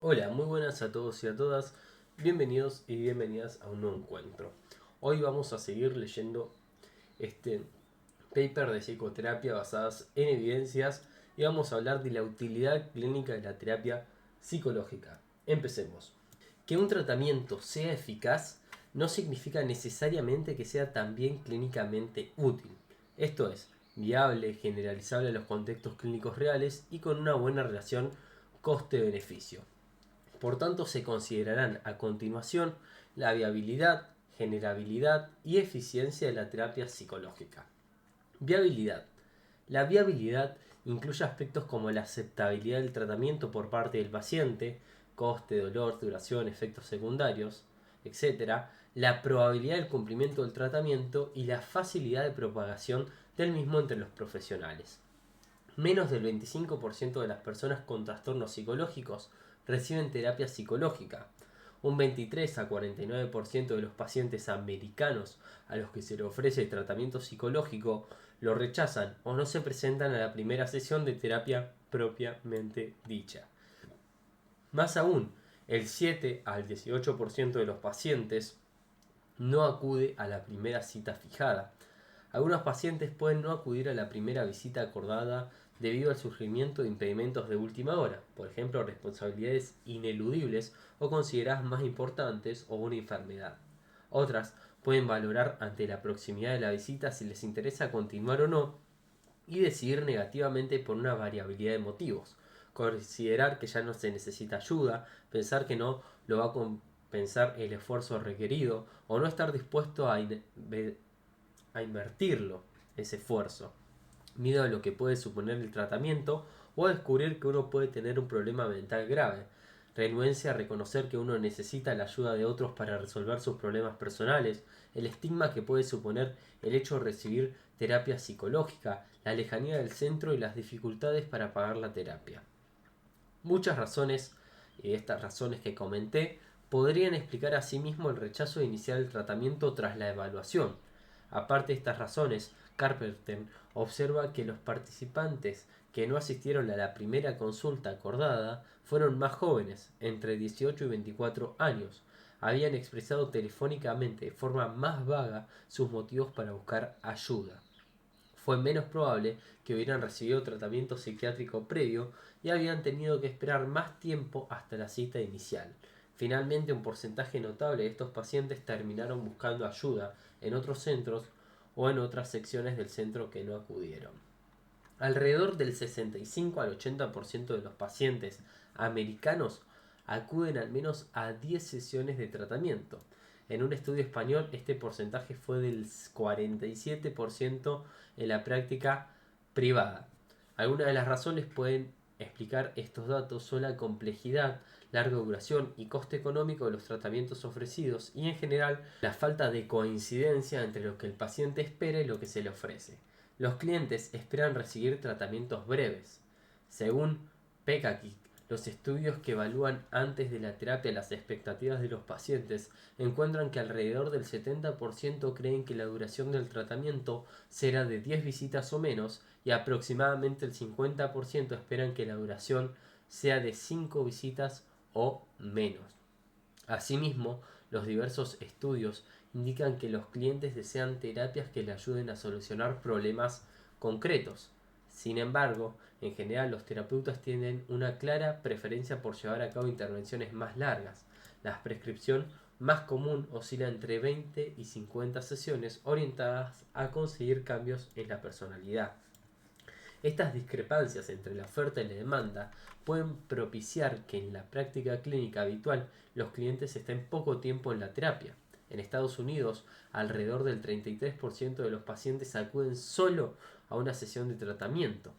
Hola, muy buenas a todos y a todas. Bienvenidos y bienvenidas a un nuevo encuentro. Hoy vamos a seguir leyendo este paper de psicoterapia basadas en evidencias y vamos a hablar de la utilidad clínica de la terapia psicológica. Empecemos. Que un tratamiento sea eficaz no significa necesariamente que sea también clínicamente útil. Esto es, viable, generalizable a los contextos clínicos reales y con una buena relación coste-beneficio. Por tanto, se considerarán a continuación la viabilidad, generabilidad y eficiencia de la terapia psicológica. Viabilidad. La viabilidad incluye aspectos como la aceptabilidad del tratamiento por parte del paciente, coste, dolor, duración, efectos secundarios, etc., la probabilidad del cumplimiento del tratamiento y la facilidad de propagación del mismo entre los profesionales. Menos del 25% de las personas con trastornos psicológicos reciben terapia psicológica. Un 23 a 49% de los pacientes americanos a los que se le ofrece tratamiento psicológico lo rechazan o no se presentan a la primera sesión de terapia propiamente dicha. Más aún, el 7 al 18% de los pacientes no acude a la primera cita fijada. Algunos pacientes pueden no acudir a la primera visita acordada debido al surgimiento de impedimentos de última hora, por ejemplo, responsabilidades ineludibles o consideradas más importantes o una enfermedad. Otras pueden valorar ante la proximidad de la visita si les interesa continuar o no y decidir negativamente por una variabilidad de motivos. Considerar que ya no se necesita ayuda, pensar que no lo va a compensar el esfuerzo requerido o no estar dispuesto a invertirlo, ese esfuerzo, miedo a lo que puede suponer el tratamiento o a descubrir que uno puede tener un problema mental grave, renuencia a reconocer que uno necesita la ayuda de otros para resolver sus problemas personales, el estigma que puede suponer el hecho de recibir terapia psicológica, la lejanía del centro y las dificultades para pagar la terapia. Muchas razones, y estas razones que comenté, podrían explicar asimismo el rechazo de iniciar el tratamiento tras la evaluación. Aparte de estas razones, Carpenter observa que los participantes que no asistieron a la primera consulta acordada fueron más jóvenes, entre 18 y 24 años. Habían expresado telefónicamente de forma más vaga sus motivos para buscar ayuda. Fue menos probable que hubieran recibido tratamiento psiquiátrico previo y habían tenido que esperar más tiempo hasta la cita inicial. Finalmente, un porcentaje notable de estos pacientes terminaron buscando ayuda en otros centros o en otras secciones del centro que no acudieron. Alrededor del 65 al 80% de los pacientes americanos acuden al menos a 10 sesiones de tratamiento. En un estudio español este porcentaje fue del 47% en la práctica privada. Algunas de las razones pueden explicar estos datos son la complejidad, larga duración y coste económico de los tratamientos ofrecidos y en general la falta de coincidencia entre lo que el paciente espera y lo que se le ofrece. Los clientes esperan recibir tratamientos breves. Según Pekakic, los estudios que evalúan antes de la terapia las expectativas de los pacientes encuentran que alrededor del 70% creen que la duración del tratamiento será de 10 visitas o menos y aproximadamente el 50% esperan que la duración sea de 5 visitas o menos. Asimismo, los diversos estudios indican que los clientes desean terapias que le ayuden a solucionar problemas concretos. Sin embargo, en general los terapeutas tienen una clara preferencia por llevar a cabo intervenciones más largas. La prescripción más común oscila entre 20 y 50 sesiones orientadas a conseguir cambios en la personalidad. Estas discrepancias entre la oferta y la demanda pueden propiciar que en la práctica clínica habitual los clientes estén poco tiempo en la terapia. En Estados Unidos, alrededor del 33% de los pacientes acuden solo a una sesión de tratamiento.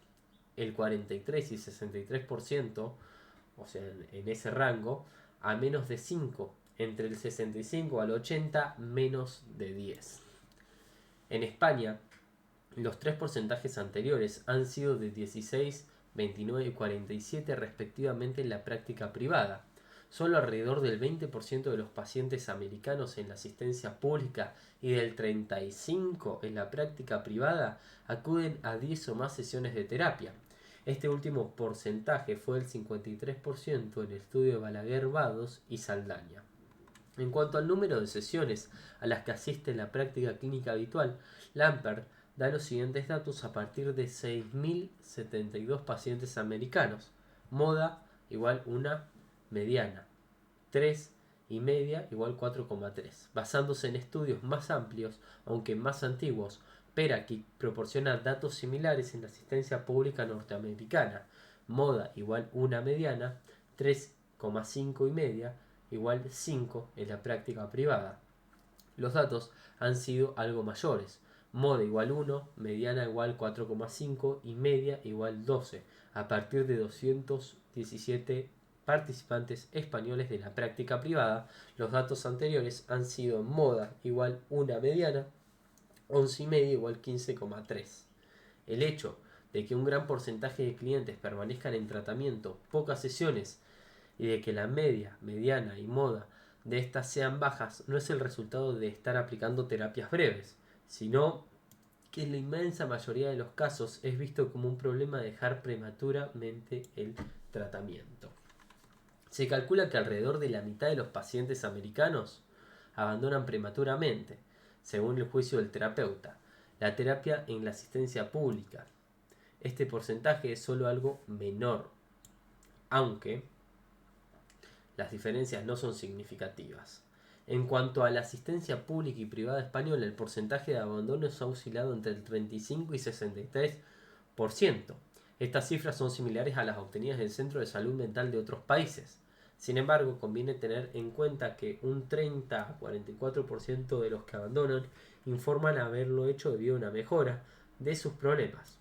El 43 y 63%, o sea, en ese rango, a menos de 5. Entre el 65 al 80, menos de 10. En España, los tres porcentajes anteriores han sido de 16, 29 y 47 respectivamente en la práctica privada. Solo alrededor del 20% de los pacientes americanos en la asistencia pública y del 35% en la práctica privada acuden a 10 o más sesiones de terapia. Este último porcentaje fue el 53% en el estudio de Balaguer, Vados y Saldaña. En cuanto al número de sesiones a las que asiste en la práctica clínica habitual, Lampert da los siguientes datos a partir de 6.072 pacientes americanos. Moda igual una mediana, 3 y media igual 4,3. Basándose en estudios más amplios, aunque más antiguos, Perakic proporciona datos similares en la asistencia pública norteamericana. Moda igual una mediana, 3,5 y media igual 5 en la práctica privada. Los datos han sido algo mayores. Moda igual 1, mediana igual 4,5 y media igual 12, a partir de 217 participantes españoles de la práctica privada. Los datos anteriores han sido moda igual una mediana, 11 y media igual 15,3. El hecho de que un gran porcentaje de clientes permanezcan en tratamiento pocas sesiones y de que la media, mediana y moda de estas sean bajas no es el resultado de estar aplicando terapias breves, sino que en la inmensa mayoría de los casos es visto como un problema dejar prematuramente el tratamiento. Se calcula que alrededor de la mitad de los pacientes americanos abandonan prematuramente, según el juicio del terapeuta, la terapia en la asistencia pública. Este porcentaje es solo algo menor, aunque las diferencias no son significativas. En cuanto a la asistencia pública y privada española, el porcentaje de abandonos ha oscilado entre el 35 y 63%. Estas cifras son similares a las obtenidas del Centro de Salud Mental de otros países. Sin embargo, conviene tener en cuenta que un 30 a 44% de los que abandonan informan haberlo hecho debido a una mejora de sus problemas,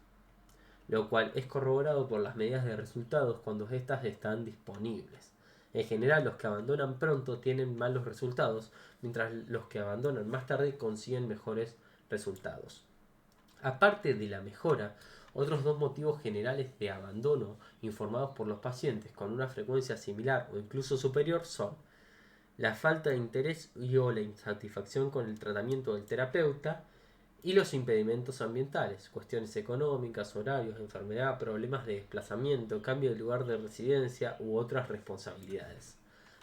lo cual es corroborado por las medidas de resultados cuando éstas están disponibles. En general, los que abandonan pronto tienen malos resultados, mientras los que abandonan más tarde consiguen mejores resultados. Aparte de la mejora, otros dos motivos generales de abandono informados por los pacientes con una frecuencia similar o incluso superior son la falta de interés y o la insatisfacción con el tratamiento del terapeuta y los impedimentos ambientales, cuestiones económicas, horarios, enfermedad, problemas de desplazamiento, cambio de lugar de residencia u otras responsabilidades.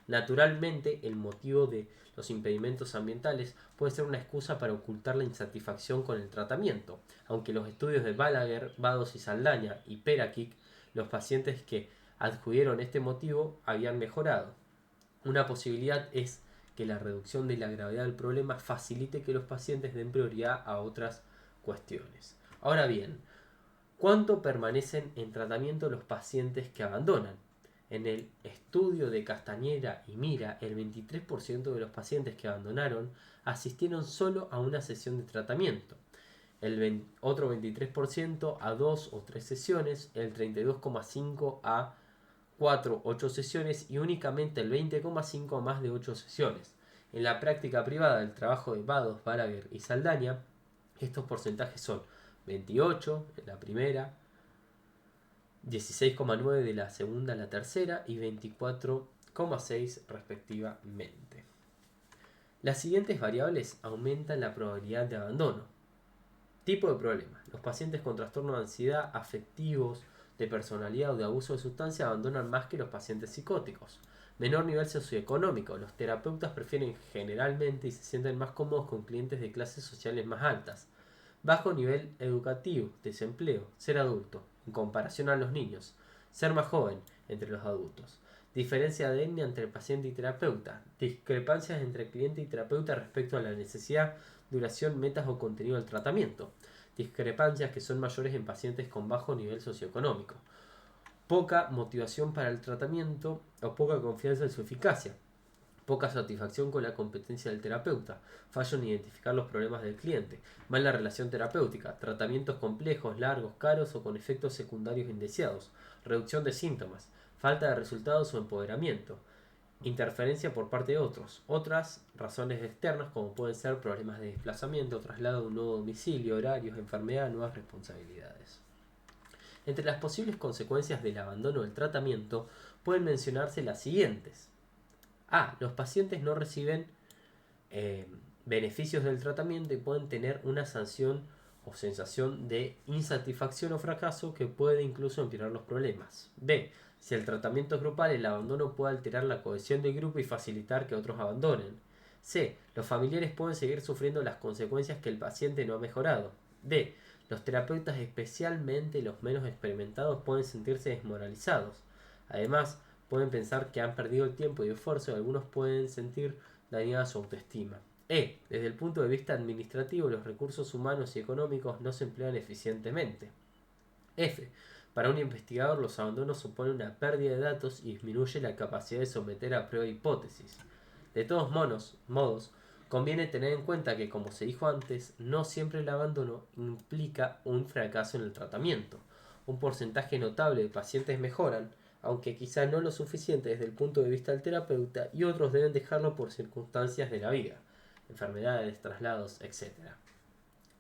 Naturalmente, el motivo de los impedimentos ambientales puede ser una excusa para ocultar la insatisfacción con el tratamiento, aunque los estudios de Balaguer, Vados y Saldaña y Perakic, los pacientes que adjudieron este motivo habían mejorado. Una posibilidad es que la reducción de la gravedad del problema facilite que los pacientes den prioridad a otras cuestiones. Ahora bien, ¿cuánto permanecen en tratamiento los pacientes que abandonan? En el estudio de Castañera y Mira, el 23% de los pacientes que abandonaron asistieron solo a una sesión de tratamiento, el otro 23% a 2 o 3 sesiones, el 32,5% a 4 o 8 sesiones y únicamente el 20,5% a más de 8 sesiones. En la práctica privada del trabajo de Vados, Balaguer y Saldaña, estos porcentajes son 28 en la primera, 16,9 de la segunda a la tercera y 24,6 respectivamente. Las siguientes variables aumentan la probabilidad de abandono. Tipo de problema. Los pacientes con trastorno de ansiedad, afectivos, de personalidad o de abuso de sustancia abandonan más que los pacientes psicóticos. Menor nivel socioeconómico. Los terapeutas prefieren generalmente y se sienten más cómodos con clientes de clases sociales más altas. Bajo nivel educativo, desempleo, ser adulto, en comparación a los niños. Ser más joven entre los adultos. Diferencia de etnia entre paciente y terapeuta. Discrepancias entre cliente y terapeuta respecto a la necesidad, duración, metas o contenido del tratamiento. Discrepancias que son mayores en pacientes con bajo nivel socioeconómico. Poca motivación para el tratamiento o poca confianza en su eficacia. Poca satisfacción con la competencia del terapeuta, fallo en identificar los problemas del cliente, mala relación terapéutica, tratamientos complejos, largos, caros o con efectos secundarios indeseados, reducción de síntomas, falta de resultados o empoderamiento, interferencia por parte de otros. Otras razones externas como pueden ser problemas de desplazamiento, traslado de un nuevo domicilio, horarios, enfermedad, nuevas responsabilidades. Entre las posibles consecuencias del abandono del tratamiento pueden mencionarse las siguientes. Los pacientes no reciben beneficios del tratamiento y pueden tener una sanción o sensación de insatisfacción o fracaso que puede incluso empeorar los problemas. B. Si el tratamiento es grupal, el abandono puede alterar la cohesión del grupo y facilitar que otros abandonen. C. Los familiares pueden seguir sufriendo las consecuencias que el paciente no ha mejorado. D. Los terapeutas, especialmente los menos experimentados, pueden sentirse desmoralizados. Además, pueden pensar que han perdido el tiempo y esfuerzo y algunos pueden sentir dañada su autoestima. E. Desde el punto de vista administrativo, los recursos humanos y económicos no se emplean eficientemente. F. Para un investigador, los abandonos suponen una pérdida de datos y disminuye la capacidad de someter a prueba hipótesis. De todos modos, conviene tener en cuenta que, como se dijo antes, no siempre el abandono implica un fracaso en el tratamiento. Un porcentaje notable de pacientes mejoran, aunque quizá no lo suficiente desde el punto de vista del terapeuta, y otros deben dejarlo por circunstancias de la vida, enfermedades, traslados, etc.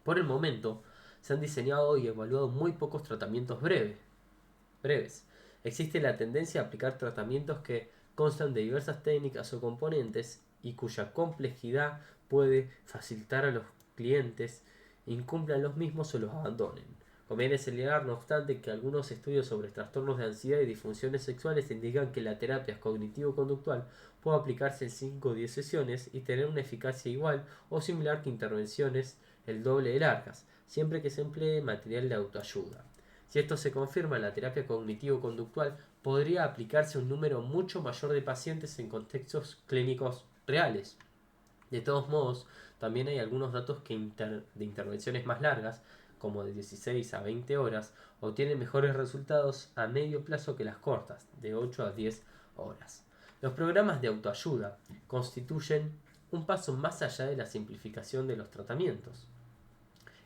Por el momento, se han diseñado y evaluado muy pocos tratamientos breves. Existe la tendencia a aplicar tratamientos que constan de diversas técnicas o componentes y cuya complejidad puede facilitar a los clientes incumplan los mismos o los abandonen. Conviene señalar, no obstante, que algunos estudios sobre trastornos de ansiedad y disfunciones sexuales indican que la terapia cognitivo-conductual puede aplicarse en 5 o 10 sesiones y tener una eficacia igual o similar que intervenciones el doble de largas, siempre que se emplee material de autoayuda. Si esto se confirma, la terapia cognitivo-conductual podría aplicarse a un número mucho mayor de pacientes en contextos clínicos reales. De todos modos, también hay algunos datos que de intervenciones más largas, como de 16 a 20 horas, obtienen mejores resultados a medio plazo que las cortas, de 8 a 10 horas. Los programas de autoayuda constituyen un paso más allá de la simplificación de los tratamientos.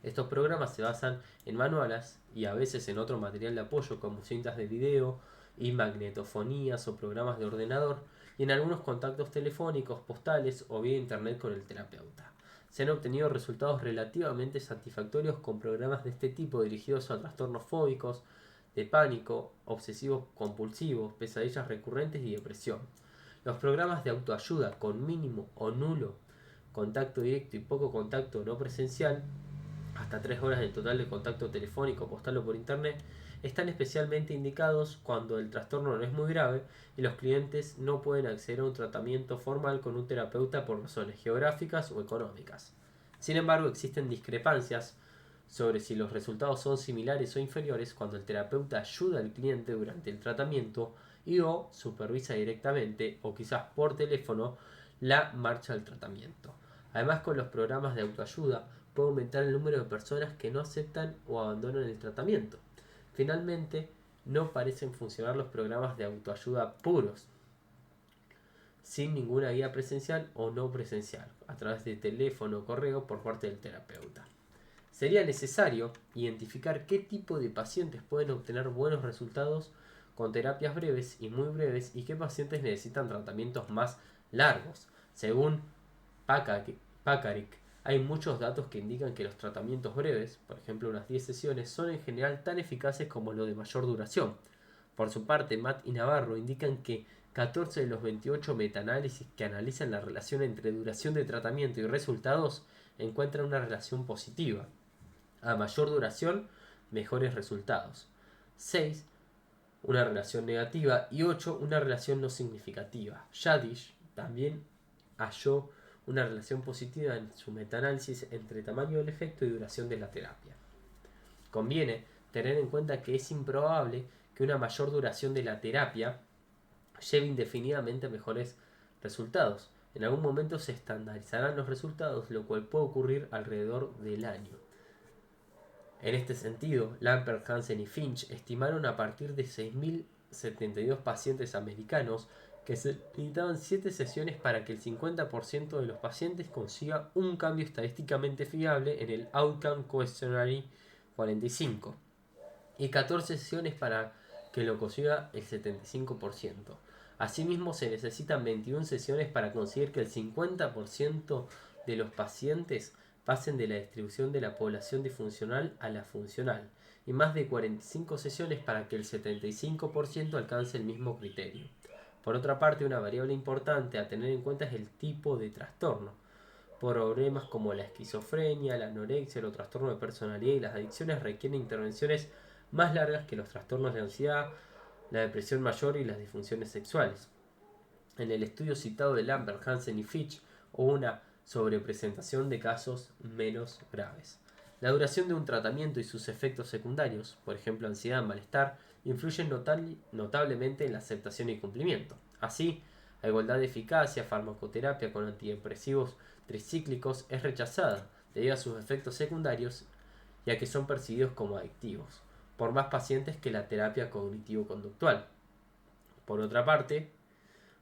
Estos programas se basan en manuales y a veces en otro material de apoyo como cintas de video y magnetofonías o programas de ordenador, y en algunos contactos telefónicos, postales o vía internet con el terapeuta. Se han obtenido resultados relativamente satisfactorios con programas de este tipo dirigidos a trastornos fóbicos, de pánico, obsesivos compulsivos, pesadillas recurrentes y depresión. Los programas de autoayuda con mínimo o nulo contacto directo y poco contacto no presencial, hasta 3 horas en total de contacto telefónico, postal o por internet, están especialmente indicados cuando el trastorno no es muy grave y los clientes no pueden acceder a un tratamiento formal con un terapeuta por razones geográficas o económicas. Sin embargo, existen discrepancias sobre si los resultados son similares o inferiores cuando el terapeuta ayuda al cliente durante el tratamiento y o supervisa directamente o quizás por teléfono la marcha del tratamiento. Además, con los programas de autoayuda puede aumentar el número de personas que no aceptan o abandonan el tratamiento. Finalmente, no parecen funcionar los programas de autoayuda puros, sin ninguna guía presencial o no presencial, a través de teléfono o correo por parte del terapeuta. Sería necesario identificar qué tipo de pacientes pueden obtener buenos resultados con terapias breves y muy breves y qué pacientes necesitan tratamientos más largos. Según Pacaric, hay muchos datos que indican que los tratamientos breves, por ejemplo unas 10 sesiones, son en general tan eficaces como los de mayor duración. Por su parte, Matt y Navarro indican que 14 de los 28 metaanálisis que analizan la relación entre duración de tratamiento y resultados encuentran una relación positiva. A mayor duración, mejores resultados. 6, una relación negativa, y 8, una relación no significativa. Yadish también halló una relación positiva en su metaanálisis entre tamaño del efecto y duración de la terapia. Conviene tener en cuenta que es improbable que una mayor duración de la terapia lleve indefinidamente a mejores resultados. En algún momento se estandarizarán los resultados, lo cual puede ocurrir alrededor del año. En este sentido, Lampert, Hansen y Finch estimaron a partir de 6.072 pacientes americanos que se necesitaban 7 sesiones para que el 50% de los pacientes consiga un cambio estadísticamente fiable en el Outcome Questionnaire 45 y 14 sesiones para que lo consiga el 75%. Asimismo, se necesitan 21 sesiones para conseguir que el 50% de los pacientes pasen de la distribución de la población disfuncional a la funcional, y más de 45 sesiones para que el 75% alcance el mismo criterio. Por otra parte, una variable importante a tener en cuenta es el tipo de trastorno. Problemas como la esquizofrenia, la anorexia, los trastornos de personalidad y las adicciones requieren intervenciones más largas que los trastornos de ansiedad, la depresión mayor y las disfunciones sexuales. En el estudio citado de Lambert, Hansen y Fitch hubo una sobrepresentación de casos menos graves. La duración de un tratamiento y sus efectos secundarios, por ejemplo ansiedad, malestar, influyen notablemente en la aceptación y cumplimiento. Así, la igualdad de eficacia, farmacoterapia con antidepresivos tricíclicos es rechazada debido a sus efectos secundarios ya que son percibidos como adictivos por más pacientes que la terapia cognitivo-conductual. Por otra parte,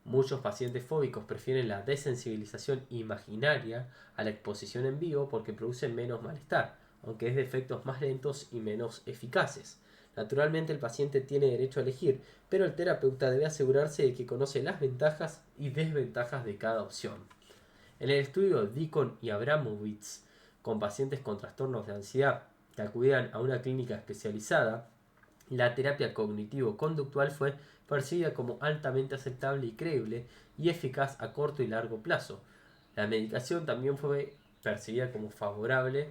muchos pacientes fóbicos prefieren la desensibilización imaginaria a la exposición en vivo porque produce menos malestar, aunque es de efectos más lentos y menos eficaces. Naturalmente el paciente tiene derecho a elegir, pero el terapeuta debe asegurarse de que conoce las ventajas y desventajas de cada opción. En el estudio de Deacon y Abramowitz con pacientes con trastornos de ansiedad que acudían a una clínica especializada, la terapia cognitivo-conductual fue percibida como altamente aceptable y creíble y eficaz a corto y largo plazo. La medicación también fue percibida como favorable,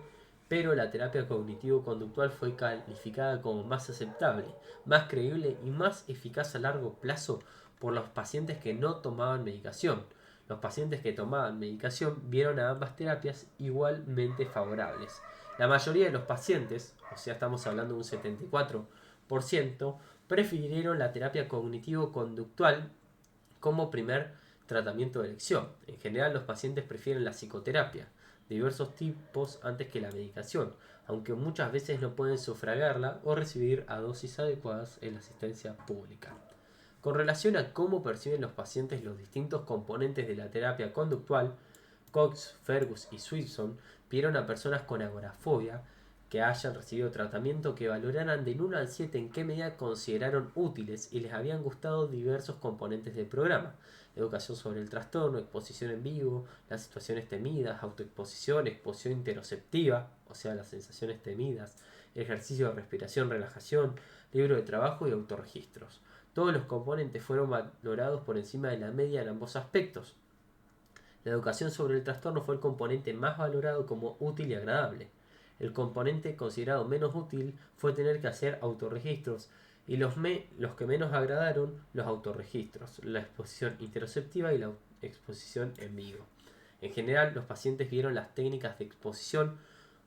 pero la terapia cognitivo-conductual fue calificada como más aceptable, más creíble y más eficaz a largo plazo por los pacientes que no tomaban medicación. Los pacientes que tomaban medicación vieron a ambas terapias igualmente favorables. La mayoría de los pacientes, o sea, estamos hablando de un 74%, prefirieron la terapia cognitivo-conductual como primer tratamiento de elección. En general, los pacientes prefieren la psicoterapia de diversos tipos antes que la medicación, aunque muchas veces no pueden sufragarla o recibir a dosis adecuadas en la asistencia pública. Con relación a cómo perciben los pacientes los distintos componentes de la terapia conductual, Cox, Fergus y Swinson pidieron a personas con agorafobia que hayan recibido tratamiento que valoraran del 1 al 7 en qué medida consideraron útiles y les habían gustado diversos componentes del programa. Educación sobre el trastorno, exposición en vivo, las situaciones temidas, autoexposición, exposición interoceptiva, o sea, las sensaciones temidas, ejercicio de respiración, relajación, libro de trabajo y autorregistros. Todos los componentes fueron valorados por encima de la media en ambos aspectos. La educación sobre el trastorno fue el componente más valorado como útil y agradable. El componente considerado menos útil fue tener que hacer autorregistros y los que menos agradaron los autorregistros, la exposición interoceptiva y la exposición en vivo. En general, los pacientes vieron las técnicas de exposición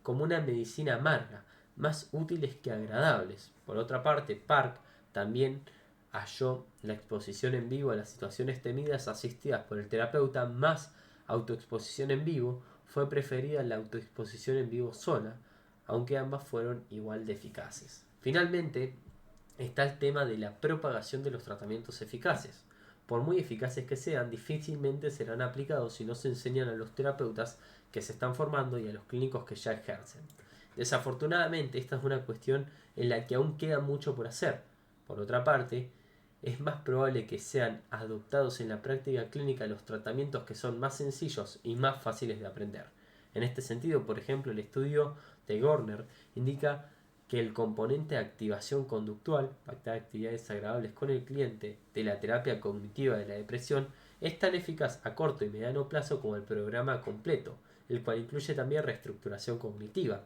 como una medicina amarga, más útiles que agradables. Por otra parte, Park también halló la exposición en vivo a las situaciones temidas asistidas por el terapeuta más autoexposición en vivo, fue preferida la autoexposición en vivo sola, aunque ambas fueron igual de eficaces. Finalmente, está el tema de la propagación de los tratamientos eficaces. Por muy eficaces que sean, difícilmente serán aplicados si no se enseñan a los terapeutas que se están formando y a los clínicos que ya ejercen. Desafortunadamente, esta es una cuestión en la que aún queda mucho por hacer. Por otra parte, es más probable que sean adoptados en la práctica clínica los tratamientos que son más sencillos y más fáciles de aprender. En este sentido, por ejemplo, el estudio de Gorner indica que el componente de activación conductual, pactar actividades agradables con el cliente, de la terapia cognitiva de la depresión, es tan eficaz a corto y mediano plazo como el programa completo, el cual incluye también reestructuración cognitiva.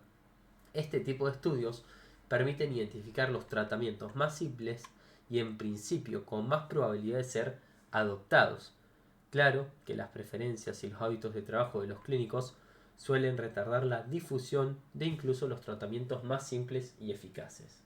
Este tipo de estudios permiten identificar los tratamientos más simples y en principio con más probabilidad de ser adoptados. Claro que las preferencias y los hábitos de trabajo de los clínicos suelen retardar la difusión de incluso los tratamientos más simples y eficaces.